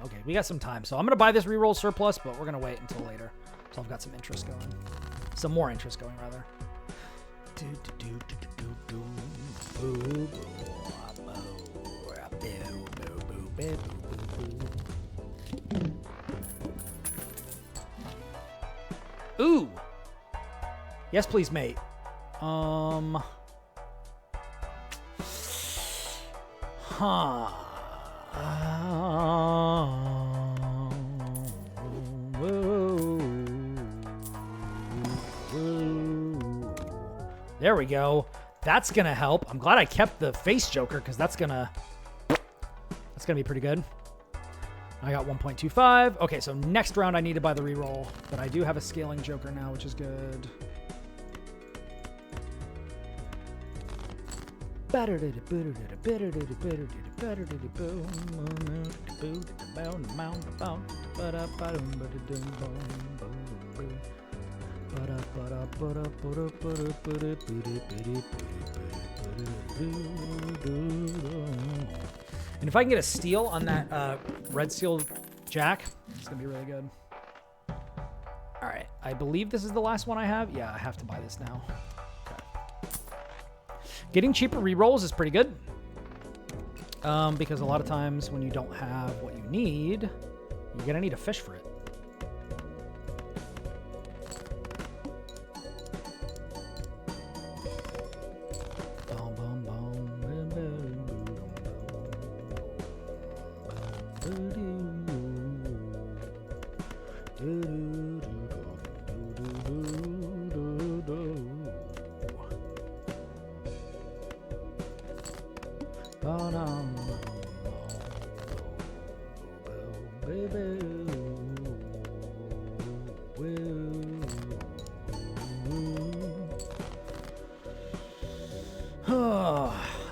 S1: Okay, we got some time. So I'm going to buy this reroll surplus, but we're going to wait until later. So I've got some interest going. Some more interest going, rather. Ooh. Yes, please, mate. Huh. There we go. That's gonna help. I'm glad I kept the face Joker because that's gonna be pretty good. I got 1.25. Okay, so next round I need to buy the reroll, but I do have a scaling Joker now, which is good. And if I can get a steal on that red seal jack, it's going to be really good. All right. I believe this is the last one I have. Yeah, I have to buy this now. Okay. Getting cheaper rerolls is pretty good. Because a lot of times when you don't have what you need, you're going to need a fish for it.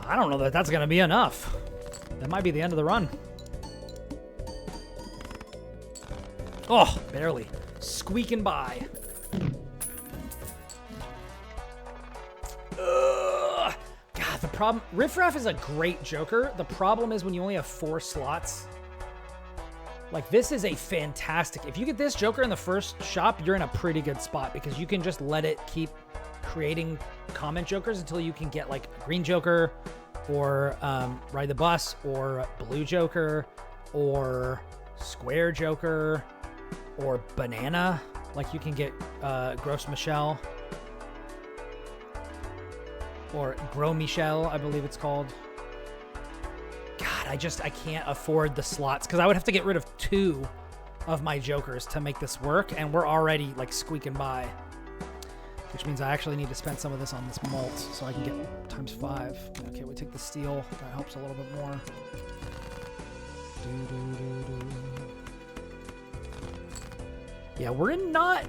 S1: I don't know that that's going to be enough. That might be the end of the run. Oh, barely. Squeaking by. Ugh. God, the problem... Riff Raff is a great Joker. The problem is when you only have 4 slots. Like, this is a fantastic... If you get this Joker in the first shop, you're in a pretty good spot because you can just let it keep creating comment Jokers until you can get, like, a green Joker or Ride the Bus or blue Joker or square Joker or banana. Like, you can get Gross Michelle or Gros Michel, I believe it's called. God, I can't afford the slots because I would have to get rid of 2 of my Jokers to make this work, and we're already, like, squeaking by. Which means I actually need to spend some of this on this malt so I can get times 5. Okay, we take the steel. That helps a little bit more. Yeah, we're in not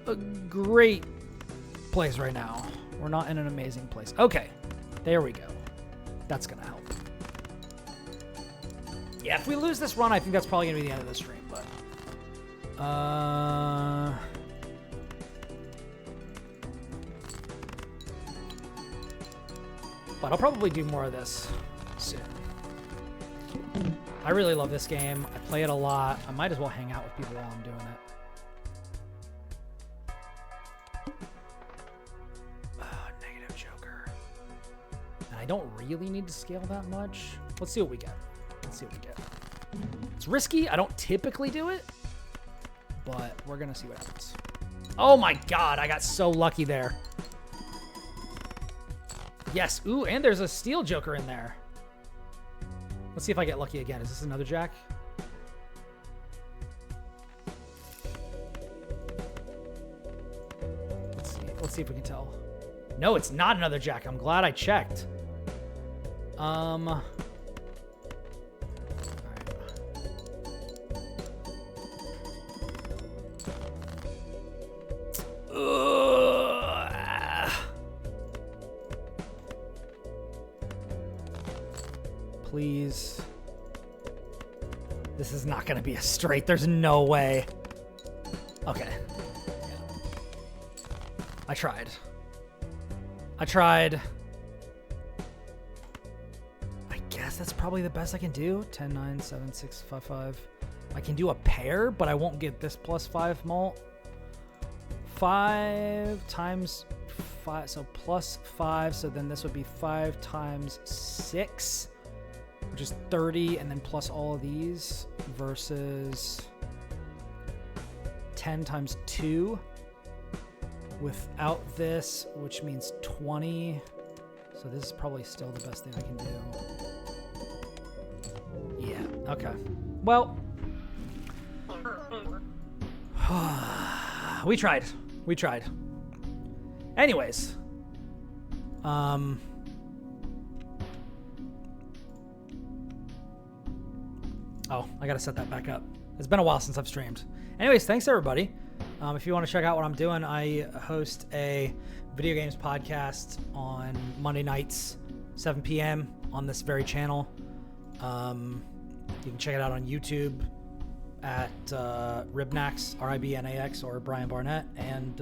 S1: a great place right now. We're not in an amazing place. Okay, there we go. That's going to help. Yeah, if we lose this run, I think that's probably going to be the end of the stream, but... But I'll probably do more of this soon. I really love this game. I play it a lot. I might as well hang out with people while I'm doing it. Oh, negative Joker. And I don't really need to scale that much. Let's see what we get. Let's see what we get. It's risky. I don't typically do it. But we're going to see what happens. Oh my god, I got so lucky there. Yes. Ooh, and there's a steel Joker in there. Let's see if I get lucky again. Is this another Jack? Let's see if we can tell. No, it's not another Jack. I'm glad I checked. All right. Please. This is not going to be a straight. There's no way. Okay. I tried. I guess that's probably the best I can do. 10, 9, 7, 6, 5, 5. I can do a pair, but I won't get this +5 mult. 5 times 5, so +5. So then this would be 5 times 6. Which is 30, and then plus all of these, versus 10 times 2 without this, which means 20. So this is probably still the best thing I can do. Yeah, okay. Well, we tried. Anyways, oh, I gotta set that back up. It's been a while since I've streamed. Anyways, thanks everybody. If you want to check out what I'm doing, I host a video games podcast on Monday nights, 7 p.m. on this very channel. You can check it out on YouTube at Ribnax, Ribnax, or Brian Barnett. And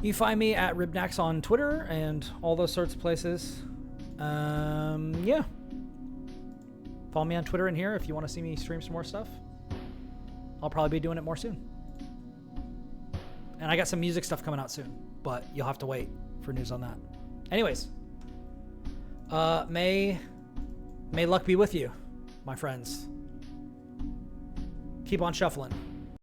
S1: you can find me at Ribnax on Twitter and all those sorts of places. Yeah. Follow me on Twitter and here if you want to see me stream some more stuff. I'll probably be doing it more soon. And I got some music stuff coming out soon, but you'll have to wait for news on that. Anyways, may luck be with you, my friends. Keep on shuffling.